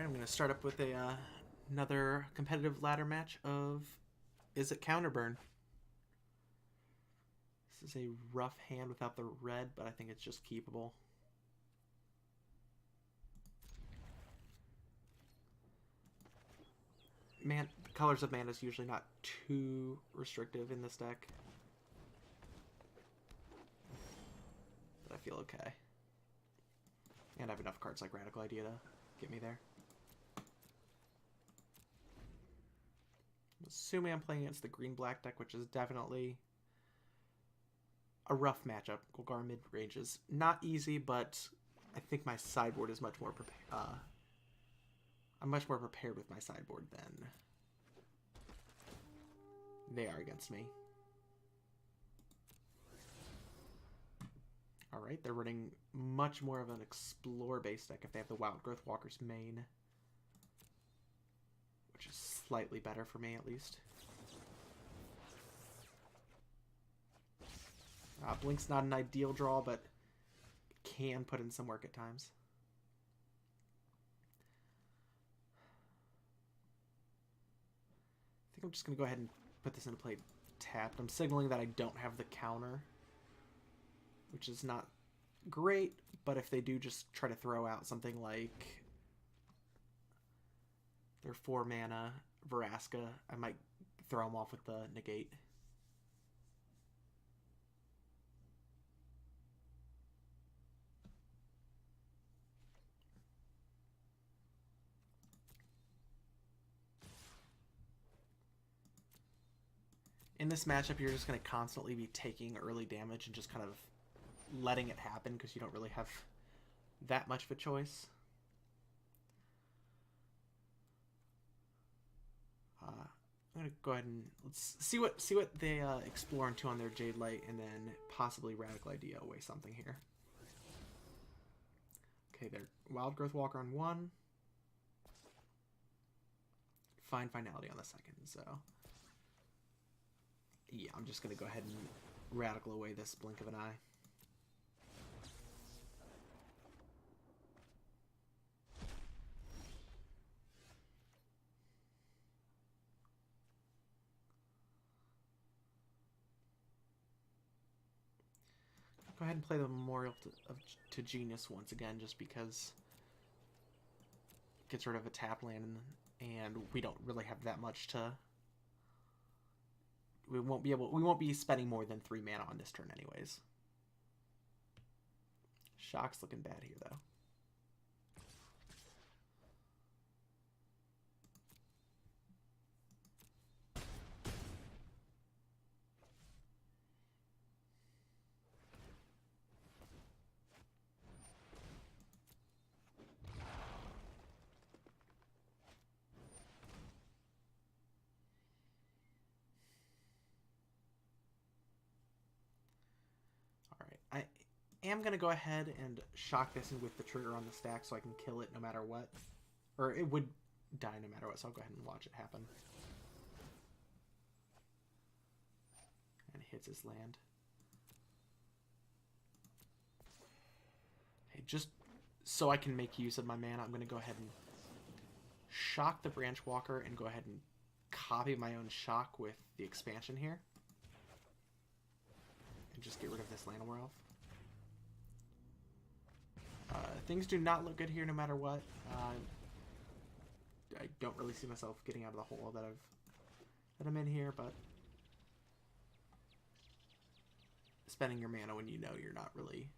Alright, I'm going to start up with another competitive ladder match of Izzet Counter-Burn. This is a rough hand without the red, but I think it's just keepable. Man, colors of mana is usually not too restrictive in this deck. But I feel okay. And I have enough cards like Radical Idea to get me there. Assuming I'm playing against the green-black deck, which is definitely a rough matchup. Golgari Midrange is not easy, but I think my sideboard is much more prepared. I'm much more prepared with my sideboard than they are against me. Alright, they're running much more of an Explore-based deck if they have the Wild Growth Walker's main, which is slightly better for me, at least. Blink's not an ideal draw, but can put in some work at times. I think I'm just going to go ahead and put this into play tapped. I'm signaling that I don't have the counter, which is not great, but if they do just try to throw out something like their 4-mana Vraska, I might throw them off with the negate. In this matchup, you're just going to constantly be taking early damage and just kind of letting it happen because you don't really have that much of a choice. I'm going to go ahead and let's see what they explore into on their Jade Light, and then possibly Radical Idea away something here. Okay, they're Wild Growth Walker on 1. Fine Finality on the 2nd, so yeah, I'm just going to go ahead and Radical away this Blink of an Eye. Go ahead and play the Memorial to Genius once again, just because it gets rid of a tap land, and we don't really have that much to. We won't be spending more than 3 mana on this turn anyways. Shock's looking bad here though. I am going to go ahead and shock this with the trigger on the stack so I can kill it no matter what. Or it would die no matter what, so I'll go ahead and watch it happen. And it hits his land. Okay, just so I can make use of my mana, I'm going to go ahead and shock the Branch Walker and go ahead and copy my own shock with the expansion here. And just get rid of this Llanowar Elf. Things do not look good here no matter what. I don't really see myself getting out of the hole that I'm in here, but spending your mana when you know you're not really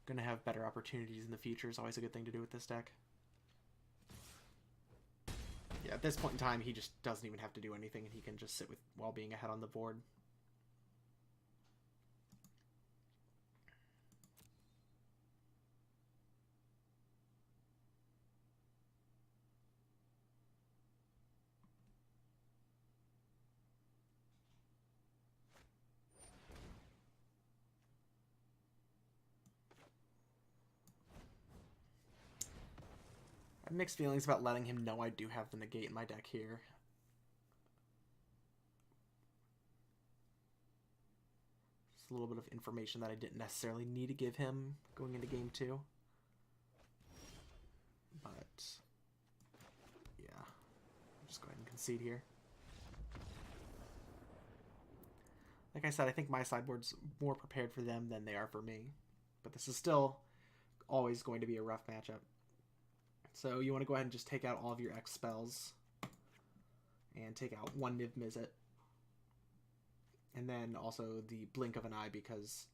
going to have better opportunities in the future is always a good thing to do with this deck. Yeah, at this point in time, he just doesn't even have to do anything, and he can just sit with while being ahead on the board. I have mixed feelings about letting him know I do have the negate in my deck here. It's a little bit of information that I didn't necessarily need to give him going into game 2. But concede here. Like I said, I think my sideboard's more prepared for them than they are for me. But this is still always going to be a rough matchup. So you want to go ahead and just take out all of your X spells. And take out one Niv Mizzet. And then also the Blink of an Eye, because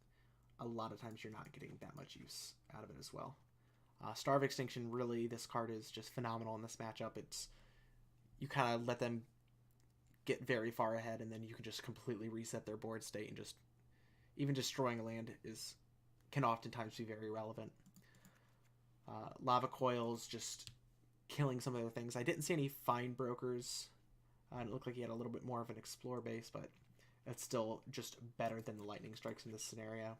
a lot of times you're not getting that much use out of it as well. Star of Extinction, really, this card is just phenomenal in this matchup. You kind of let them get very far ahead, and then you can just completely reset their board state, and just even destroying a land can oftentimes be very relevant. Lava Coils, just killing some of the things. I didn't see any Fine Brokers. It looked like he had a little bit more of an Explore base, but it's still just better than the Lightning Strikes in this scenario.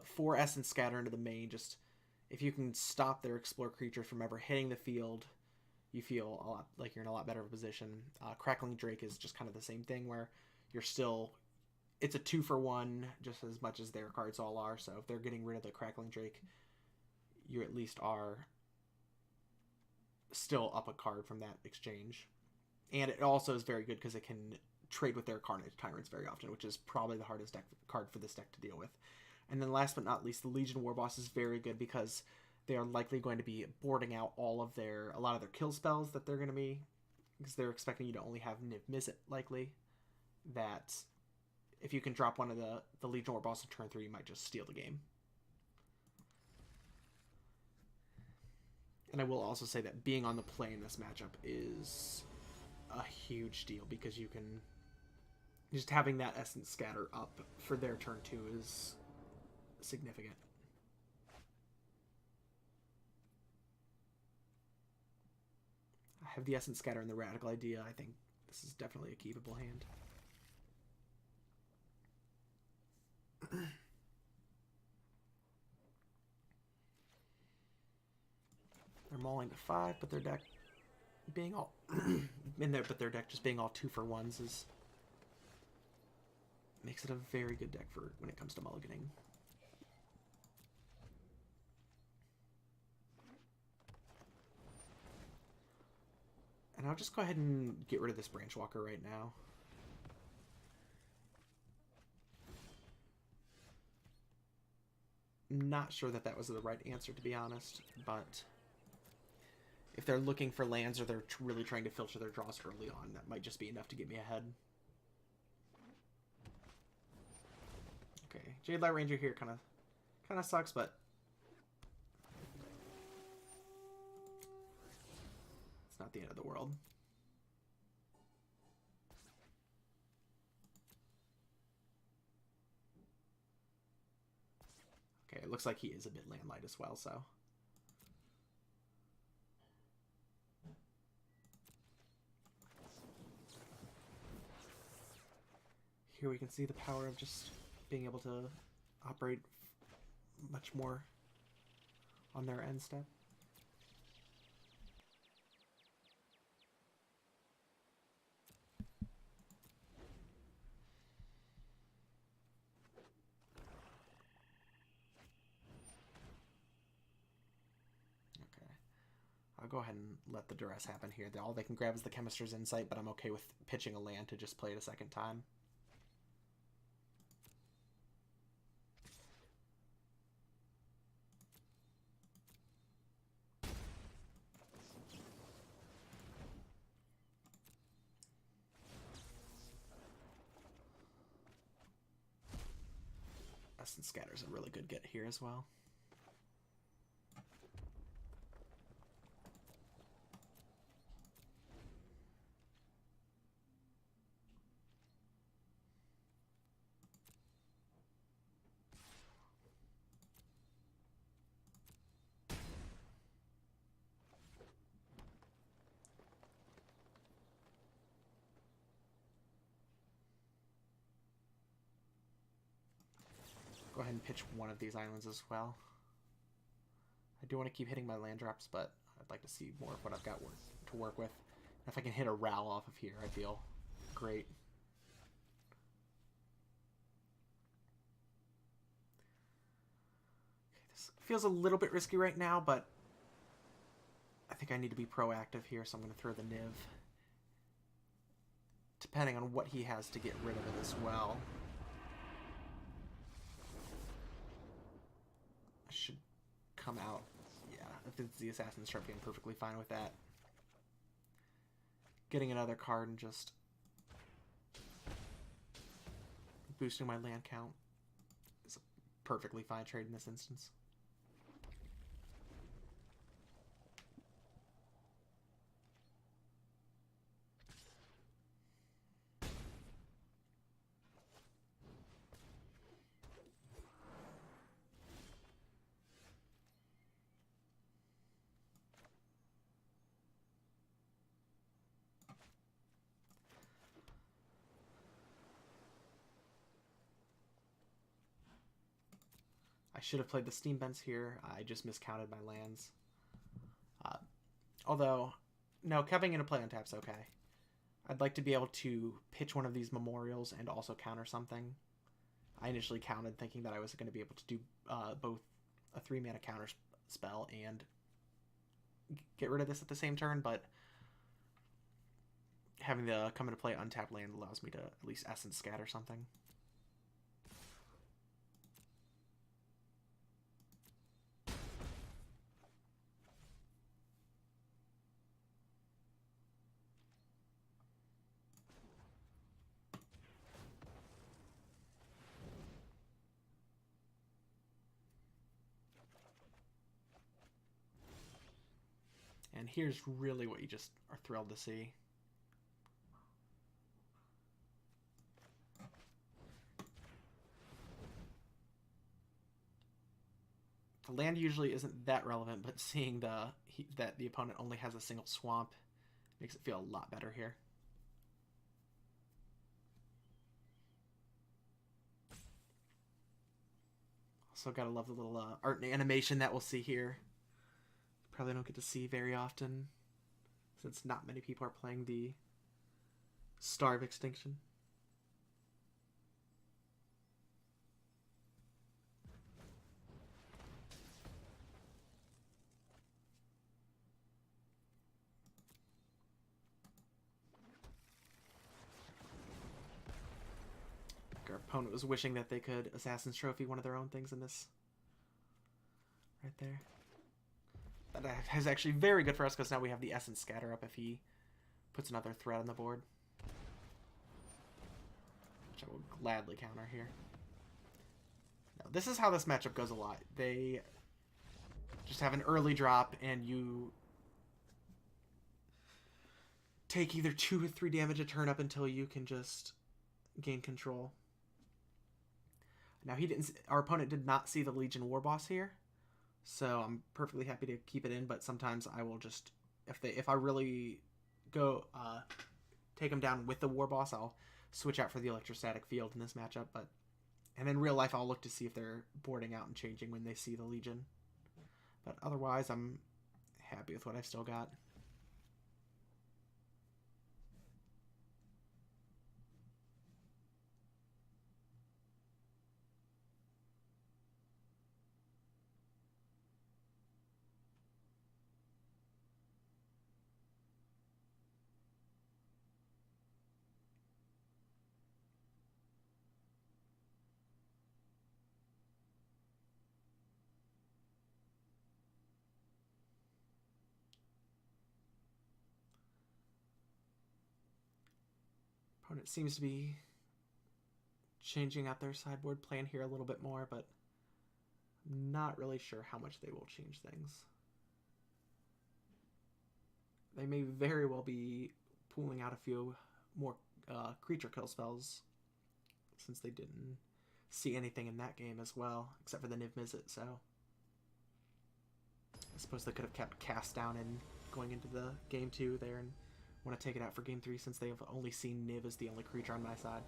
4 Essence Scatter into the main. Just if you can stop their Explore creatures from ever hitting the field, you feel a lot like you're in a lot better of a position. Crackling Drake is just kind of the same thing, where you're still... It's a 2-for-1 just as much as their cards all are, so if they're getting rid of the Crackling Drake, you at least are still up a card from that exchange. And it also is very good because it can trade with their Carnage Tyrants very often, which is probably the hardest card for this deck to deal with. And then last but not least, the Legion Warboss is very good because they are likely going to be boarding out a lot of their kill spells that they're going to be, because they're expecting you to only have Niv Mizzet likely, that if you can drop one of the Legion Warboss on turn 3, you might just steal the game. And I will also say that being on the play in this matchup is a huge deal, because you can... Just having that Essence Scatter up for their turn 2 is significant. I have the Essence Scatter and the Radical Idea. I think this is definitely a keepable hand. They're mauling to 5, but their deck being all but their deck just being all 2-for-1s makes it a very good deck for when it comes to mulliganing. And I'll just go ahead and get rid of this Branchwalker right now. Not sure that was the right answer, to be honest, but if they're looking for lands or they're really trying to filter their draws early on, that might just be enough to get me ahead. Okay, Jade Light Ranger here kind of sucks, but it's not the end of the world. Okay, it looks like he is a bit landlight as well, so... Here we can see the power of just being able to operate much more on their end step. Okay. I'll go ahead and let the duress happen here. All they can grab is the Chemister's Insight, but I'm okay with pitching a land to just play it a second time. Essence Scatter's a really good get here as well. Go ahead and pitch one of these islands as well. I do want to keep hitting my land drops, but I'd like to see more of what I've got to work with. If I can hit a Ral off of here, I feel great. Okay, this feels a little bit risky right now, but I think I need to be proactive here, so I'm going to throw the Niv. Depending on what he has to get rid of it as well. I should come out. Yeah, if it's the Assassin's Trophy, I'm perfectly fine with that. Getting another card and just boosting my land count is a perfectly fine trade in this instance. I should have played the Steam Vents here. I just miscounted my lands. Although, no, coming into play on tap's okay. I'd like to be able to pitch one of these memorials and also counter something. I initially counted thinking that I was going to be able to do both a 3-mana counter spell and get rid of this at the same turn, but having the come into play untapped land allows me to at least Essence Scatter something. And here's really what you just are thrilled to see. The land usually isn't that relevant, but seeing that the opponent only has a single swamp makes it feel a lot better here. Also gotta love the little art and animation that we'll see here. Probably don't get to see very often, since not many people are playing the Star of Extinction. Our opponent was wishing that they could Assassin's Trophy one of their own things in this. Right there. That is actually very good for us because now we have the Essence Scatter up if he puts another threat on the board. Which I will gladly counter here. Now, this is how this matchup goes a lot. They just have an early drop and you take either 2 or 3 damage a turn up until you can just gain control. Now our opponent did not see the Legion War Boss here. So I'm perfectly happy to keep it in, but sometimes I will just, if I really go take them down with the War Boss, I'll switch out for the Electrostatic Field in this matchup. And in real life, I'll look to see if they're boarding out and changing when they see the Legion. But otherwise, I'm happy with what I've still got. Opponent seems to be changing out their sideboard plan here a little bit more, but I'm not really sure how much they will change things. They may very well be pulling out a few more creature kill spells since they didn't see anything in that game as well, except for the Niv Mizzet, so I suppose they could have kept Cast Down and going into the game 2 there and want to take it out for game 3 since they have only seen Niv as the only creature on my side.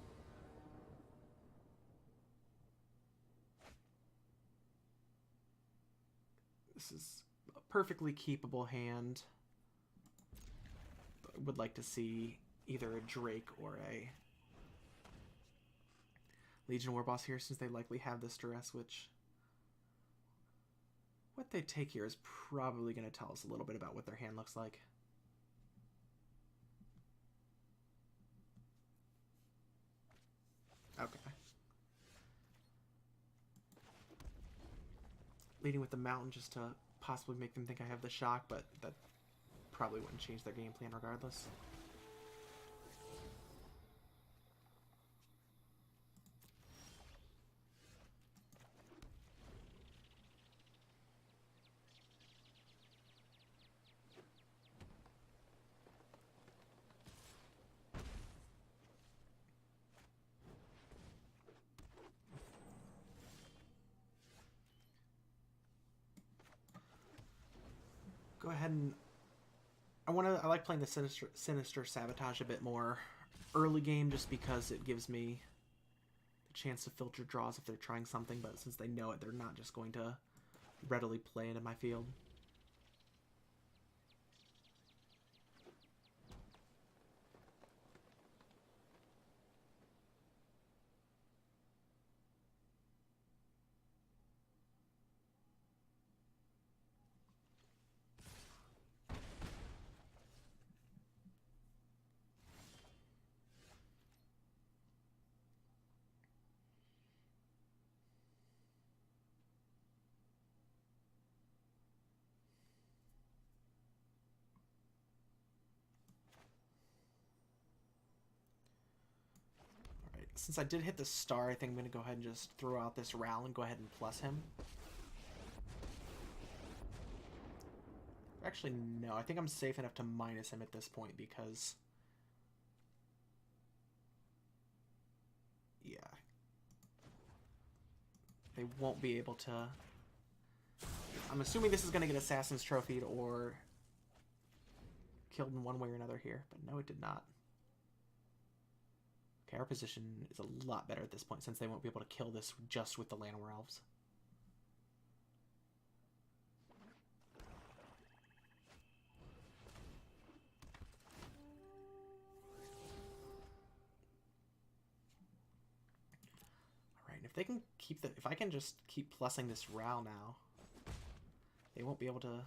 This is a perfectly keepable hand. I would like to see either a Drake or a Legion War Boss here since they likely have this Duress, which What they take here is probably going to tell us a little bit about what their hand looks like. Okay. Leading with the mountain just to possibly make them think I have the shock, but that probably wouldn't change their game plan regardless. Go ahead and I like playing the sinister sabotage a bit more early game just because it gives me the chance to filter draws if they're trying something, but since they know it, they're not just going to readily play it in my field. Since I did hit the star, I think I'm going to go ahead and just throw out this Ral and go ahead and plus him. Actually, no. I think I'm safe enough to minus him at this point because... yeah. They won't be able to... I'm assuming this is going to get Assassin's Trophied or killed in one way or another here, but no, it did not. Okay, our position is a lot better at this point since they won't be able to kill this just with the Llanowar Elves. Alright, if they can keep the... if I can just keep plussing this Ral now, they won't be able to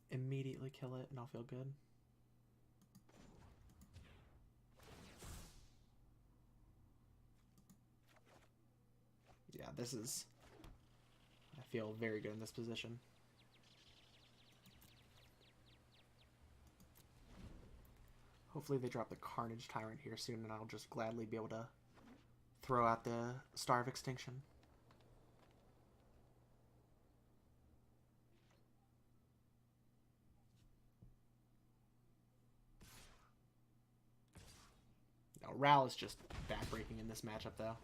immediately kill it and I'll feel good. Yeah, this is... I feel very good in this position. Hopefully they drop the Carnage Tyrant here soon and I'll just gladly be able to throw out the Star of Extinction. No, Ral is just backbreaking in this matchup though.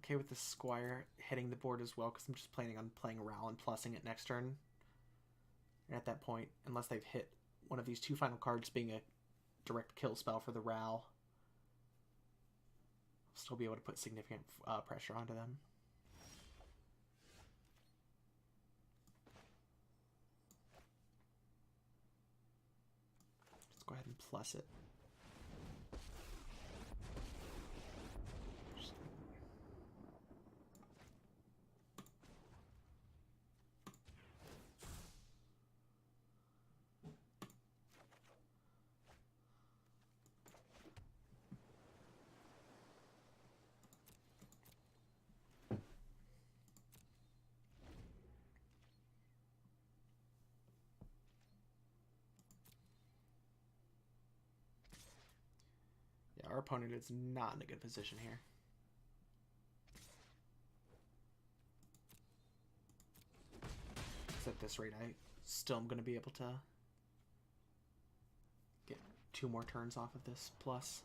Okay with the Squire hitting the board as well because I'm just planning on playing Ral and plussing it next turn. And at that point, unless they've hit one of these two final cards being a direct kill spell for the Ral, I'll still be able to put significant pressure onto them. Let's go ahead and plus it. Our opponent is not in a good position here. At this rate, I still am going to be able to get 2 more turns off of this plus.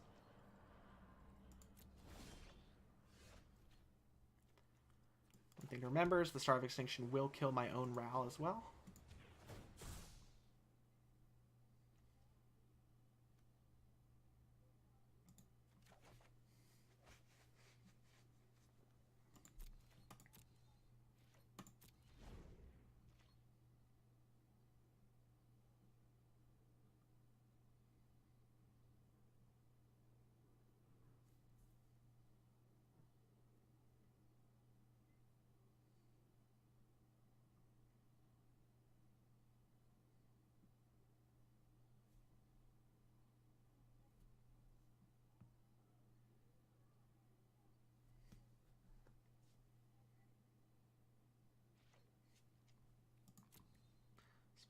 One thing to remember is the Star of Extinction will kill my own Ral as well.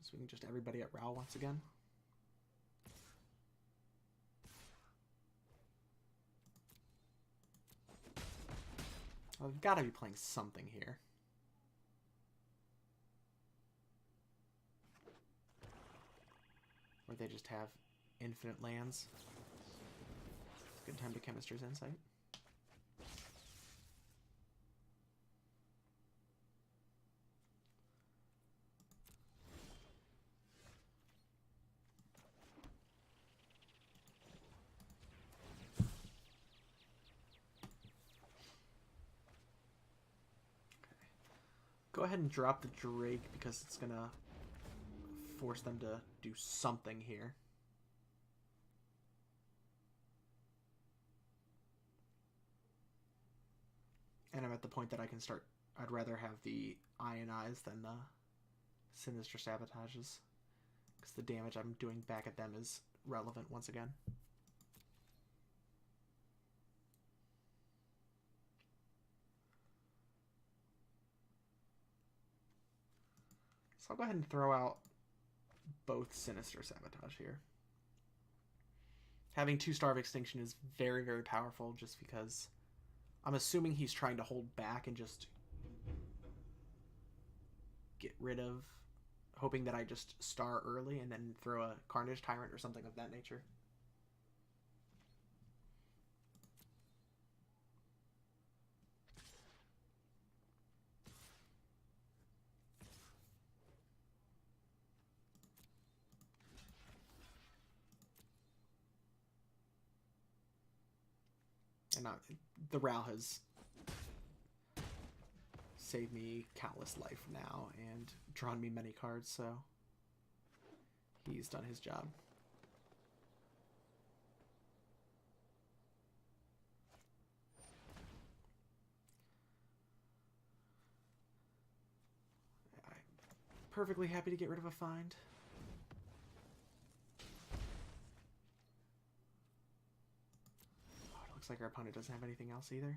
So we can just everybody at Rao once again. Well, I've got to be playing something here. Or they just have infinite lands. It's a good time to Chemister's Insight. Go ahead and drop the Drake because it's going to force them to do something here. And I'm at the point that I can start... I'd rather have the Ionize than the Sinister Sabotages. Because the damage I'm doing back at them is relevant once again. So I'll go ahead and throw out both Sinister Sabotage here. Having 2 Star of Extinction is very, very powerful just because I'm assuming he's trying to hold back and just get rid of, hoping that I just star early and then throw a Carnage Tyrant or something of that nature. And the Ral has saved me countless life now and drawn me many cards, so he's done his job. I'm perfectly happy to get rid of a find. Looks like our opponent doesn't have anything else either.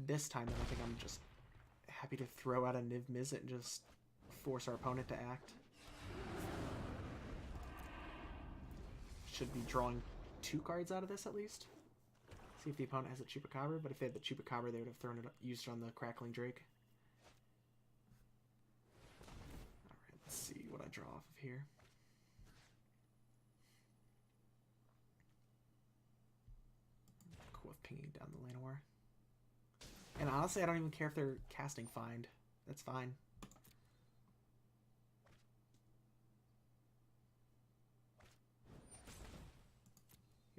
This time, then I think I'm just happy to throw out a Niv Mizzet and just force our opponent to act. Should be drawing 2 cards out of this at least. See if the opponent has a Chupacabra, but if they had the Chupacabra, they would have thrown it, used it on the Crackling Drake. Let's see what I draw off of here. Cool with pinging down the Llanowar. And honestly, I don't even care if they're casting Find. That's fine.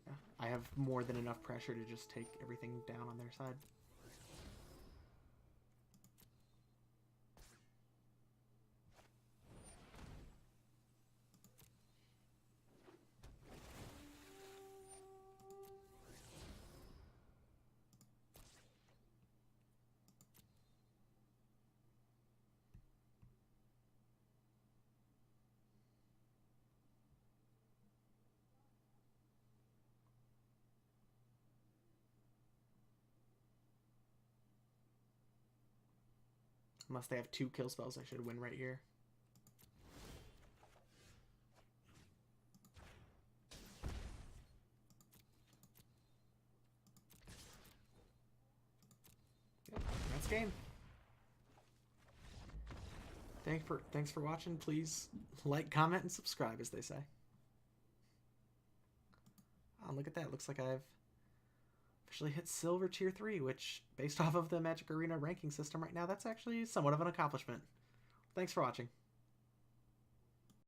Yeah, I have more than enough pressure to just take everything down on their side. Unless they have 2 kill spells, I should win right here. Yep, that's game. Thanks for watching. Please like, comment, and subscribe, as they say. Oh, look at that. Looks like I've officially hit Silver Tier 3, which, based off of the Magic Arena ranking system right now, that's actually somewhat of an accomplishment. Thanks for watching.